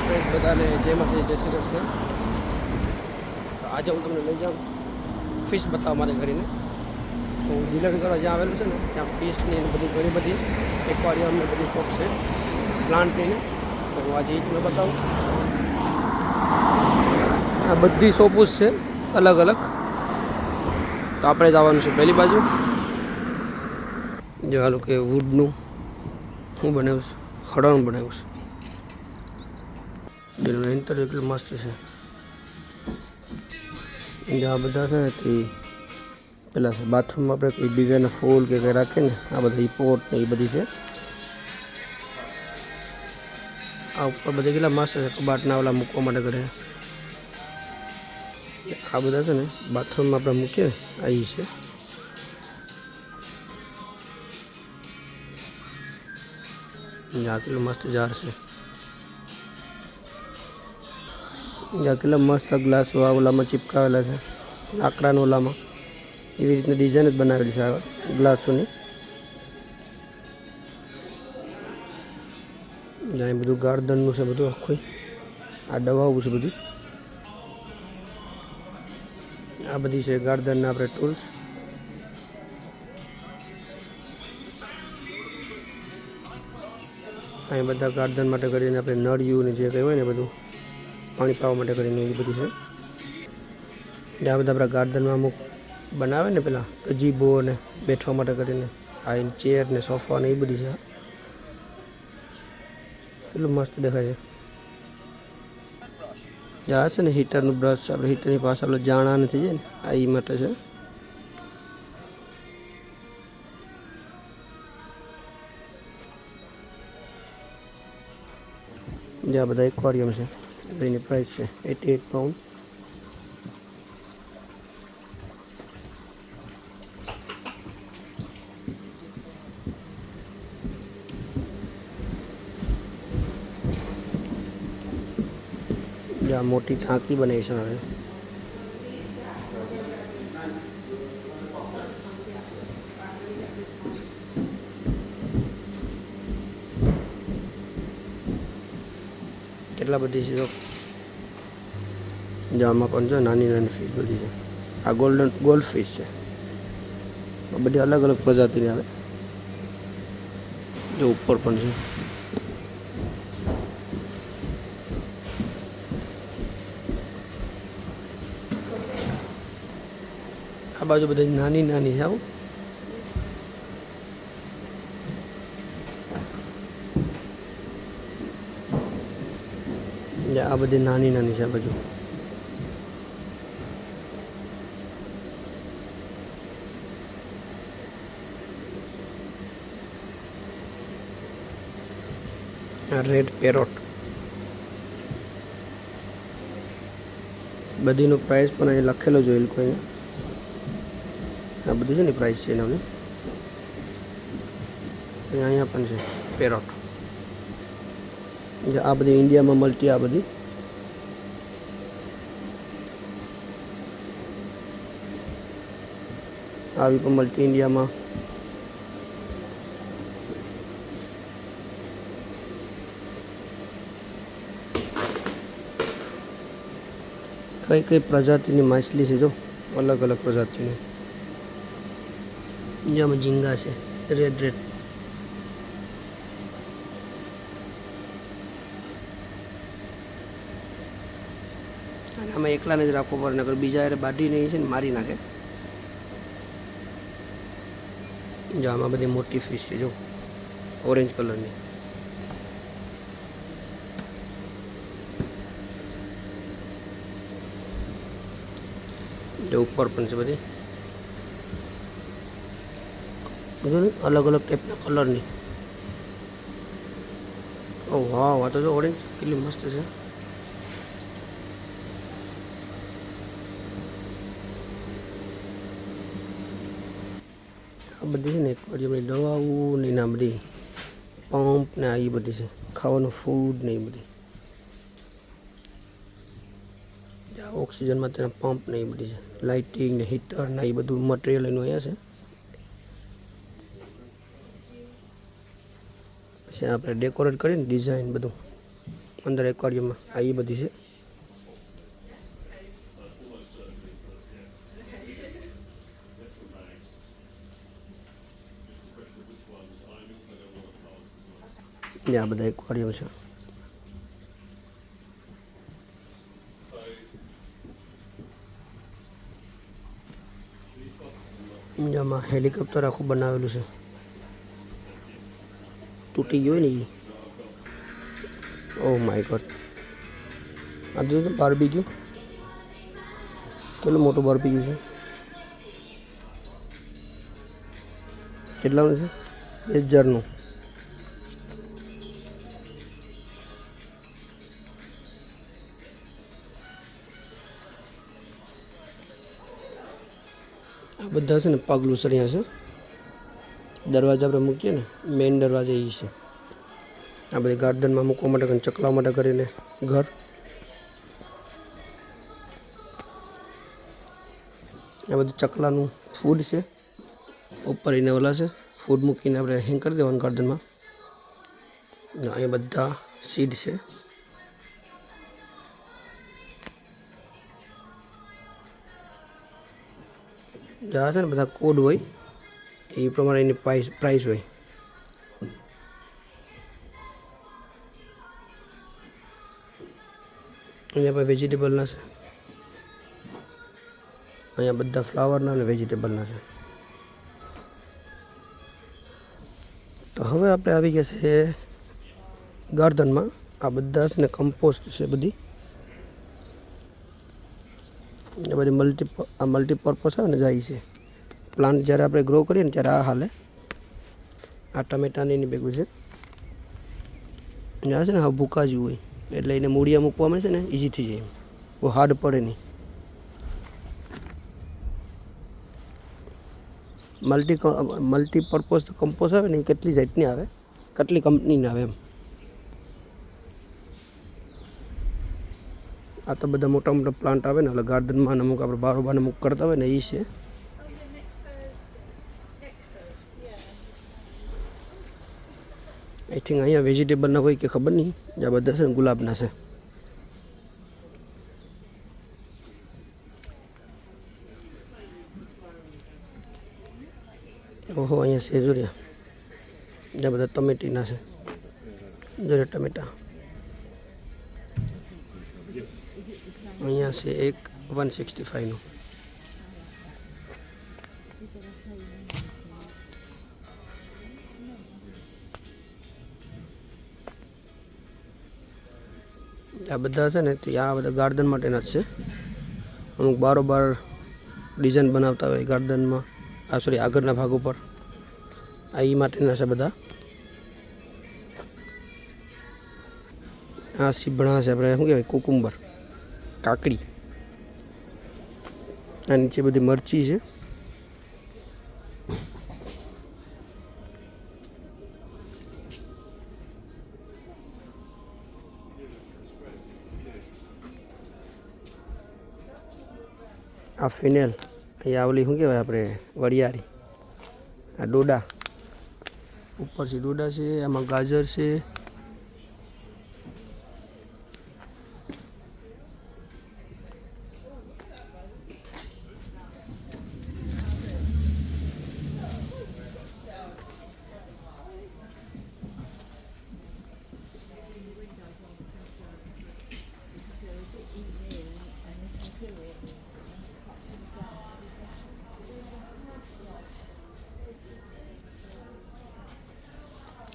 Friend બધાને જય માતાજી, જય શ્રી કૃષ્ણ. આજે હું તમને લઈ જાઉં ફિશ બતાવવા મારે કરીને. તો હું ડિલિવરી કરવા જ્યાં આવેલું છે ને ત્યાં ફિશની બધી ઘણી બધી એક્વારિયમને બધી શોપ છે પ્લાન્ટની. તો હું આજે એ તમને બતાવું. આ બધી શોપો છે અલગ અલગ. તો આપણે જવાનું છે પહેલી બાજુ. જે આ લોકો વુડનું હું બનાવ્યું છે, હળણ બનાવ્યું છે. જેનું ઇન્ટરવ્યુ એટલું મસ્ત છે. આ બધા છે ને તે પેલા છે બાથરૂમમાં આપણે કોઈ ડિઝાઇન ફૂલ કે કંઈ રાખીએ ને, આ બધા પોટ ને એ બધી છે. આ ઉપર બધા કેટલા મસ્ત છે કબાટના ઓલા મૂકવા માટે કરે. આ બધા છે ને બાથરૂમમાં આપણે મૂકીએ ને આ એ છે. આ કેટલું મસ્ત જાર છે. આ કેટલા મસ્ત ગ્લાસ ઓલામાં ચિપકાવેલા છે લાકડાના ઓલામાં. એવી રીતની ડિઝાઇન જ બનાવેલી છે આ ગ્લાસોની. જ્યાં બધું ગાર્ડનનું છે બધું આખું. આ દવાઓ છે બધી. આ બધી છે ગાર્ડનના આપણે ટૂલ્સ. અહીં બધા ગાર્ડન માટે કરીને આપણે નળિયું ને જે કંઈ હોય ને બધું પાણી પાવા માટે કરીને એ બધું છે. આ બધા આપણા ગાર્ડનમાં અમુક બનાવે ને પેલા ગજીબો ને બેઠવા માટે કરીને આ ચેર ને સોફા ને એ બધી છે. કેટલું મસ્ત દેખાય છે. આ છે ને હીટરનું બ્રશ. આપણે હીટરની પાસે આપણે જાણા નથી જાય ને આ એ માટે છે. જ્યાં બધા એક્વારિયમ છે. એની પ્રાઇસ છે 88 પાઉન્ડ. જ્યાં મોટી ટાંકી બનાવી છે હવે. કેટલા બધી છે જો. આમાં પણ જો નાની નાની ફિશ બધી છે. આ ગોલ્ડ ફિશ છે. બધી અલગ અલગ પ્રજાતિની આવે. જો ઉપર પણ છે. આ બાજુ બધી નાની નાની છે. આવું આ બધી નાની નાની છે. આ બાજુ આ રેડ પેરોટ. બધીનું પ્રાઇસ પણ અહીં લખેલો જ હોય એ લોકો અહીંયા. આ બધું છે ને પ્રાઇસ છે એના. અહીંયા પણ છે પેરોટ. આ બધી ઇન્ડિયામાં મળતી. આ બધી આવી પણ મળતી ઇન્ડિયામાં. કઈ કઈ પ્રજાતિની માછલી છે જો. અલગ અલગ પ્રજાતિની. જેમાં ઝીંગા છે રેડ રેડ. અને આમાં એકલાને જ રાખવો પડે, નકર બીજા યારે બાઢી નહીં છે ને મારી નાખે. જો આમાં બધી મોટી ફિશ છે જો ઓરેન્જ કલરની. ઉપર પણ છે બધી બધું અલગ અલગ ટાઈપના કલરની. ઓ વાહ, આ તો જો ઓરેન્જ કેટલી મસ્ત છે. આ બધી છે ને એક્વારિયમની દવાઓ ને આ બધી પંપ ને આ એ બધી છે. ખાવાનું ફૂડ ને એ બધી. ઓક્સિજન માટેના પંપ ને એ બધી છે. લાઇટિંગ ને હીટર ને એ બધું મટીરિયલ એનું અહીંયા છે. પછી આપણે ડેકોરેટ કરીને ડિઝાઇન બધું અંદર એક્વેરિયમમાં આ એ બધી છે. આ બધા એક્વેરિયમ છે. આમાં હેલિકોપ્ટર આખું બનાવેલું છે, તૂટી ગયો ને એ. ઓ માય ગોડ, આ જો બાર્બીક્યુ કેટલું મોટું બાર્બીક્યુ છે. કેટલાનું છે? 1000નું. આ બધા છે ને પગલું સરિયા છે. દરવાજા આપણે મૂકીએ ને, મેઇન દરવાજા એ છે. આ બધી ગાર્ડનમાં મૂકવા માટે, ચકલા માટે કરીને ઘર. આ બધું ચકલાનું ફૂડ છે. ઉપર એને ઓલા છે, ફૂડ મૂકીને આપણે હેંગ કરી દેવાનું ગાર્ડનમાં. અહીંયા બધા સીડ છે. જ્યાં છે ને બધા કોડ હોય એ પ્રમાણે એની પ્રાઇસ હોય. અહીંયા પણ વેજીટેબલના છે. અહીંયા બધા ફ્લાવરના અને વેજીટેબલના છે. તો હવે આપણે આવી ગયા છે ગાર્ડનમાં. આ બધા છે ને કમ્પોસ્ટ છે બધી. એ બધી મલ્ટીપર્પઝ આવે ને જાય છે. પ્લાન્ટ જ્યારે આપણે ગ્રો કરીએ ને ત્યારે આ હાલે. આ ટમેટાની એની ભેગું છે. ત્યાં છે ને હા ભૂકા જેવું હોય એટલે એને મૂળિયા મૂકવામાં છે ને ઇઝી થઈ જાય, બહુ હાર્ડ પડે નહીં. મલ્ટીપર્પઝ કમ્પોઝ આવે ને એ કેટલી જાતની આવે, કેટલી કંપનીની આવે એમ. આ તો બધા મોટા મોટા પ્લાન્ટ આવે ને એટલે ગાર્ડનમાં અમુક આપણે બારોબાર અમુક કરતા હોય ને એ છે. આઈ થિંક અહીંયા વેજીટેબલના હોય કે ખબર નહીં. આ બધા છે ને ગુલાબના છે. ઓહો, અહીંયા છે જોરિયા. આ બધા ટમેટીના છે. જોરિયા ટમેટા. અહીંયા છે એક 165નું. આ બધા છે ને તે આ બધા ગાર્ડન માટેના જ છે. અમુક બારોબાર ડિઝાઇન બનાવતા હોય ગાર્ડનમાં, આગળના ભાગ ઉપર. આ એ માટેના છે બધા. આ સીભણા છે, આપણે શું કહેવાય, કુકુંબર, કાકડી. આ નીચે બધી મરચી છે. આ ફિનેલ. અહીંયા આવલી શું કહેવાય આપણે વરિયાળી. આ ડોડા, ઉપરથી ડોડા છે. આમાં ગાજર છે.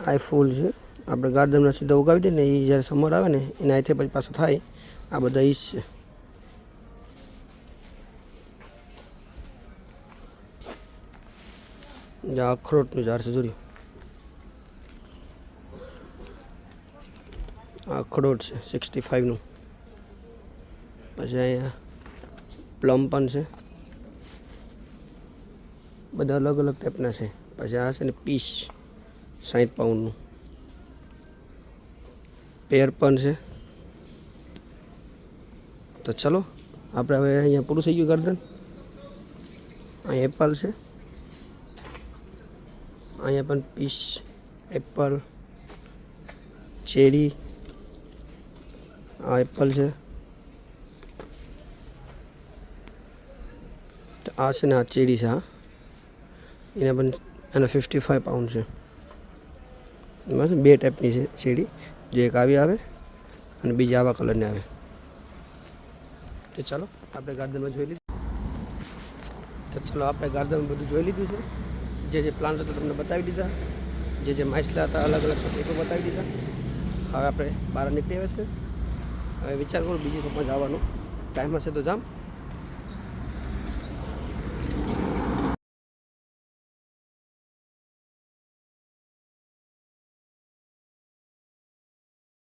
આ ફૂલ છે. આપણે ગાર્ડનમાં સીધા ઉગાવી દઈએ ને એ જ્યારે સમર આવે ને એના હાથે પછી પાછું થાય. આ બધા ઈજ છે. અખરોટનું ઝાડ છે જોયું. આ અખરોટ છે 65નું. પછી અહીંયા પ્લમ પણ છે. બધા અલગ અલગ ટાઈપના છે. પછી આ છે ને પીસ 60 પાઉન્ડનું. પેર પણ છે. તો ચલો આપણે હવે અહીંયા પૂરું થઈ ગયું ગાર્ડન. અહીંયા એપલ છે. અહીંયા પણ પીસ, એપલ, ચેરી, આ એપલ છે, તો આ છે ને આ ચેરી છે. એના પણ એના 55 પાઉન્ડ છે. એમાં છે 2 ટાઈપની છે શેરડી, જે એક આવી આવે અને બીજી આવા કલરની આવે. તો ચાલો આપણે ગાર્ડનમાં જોઈ લીધું. તો ચાલો આપણે ગાર્ડનમાં બધું જોઈ લીધું છે. જે પ્લાન્ટ હતા તમને બતાવી દીધા, જે માઇસલા હતા અલગ અલગ એ પણ બતાવી દીધા. હવે આપણે બહાર નીકળી આવે છે. હવે વિચાર કરું બીજી શોપમાં જવાનો ટાઈમ હશે તો જામ.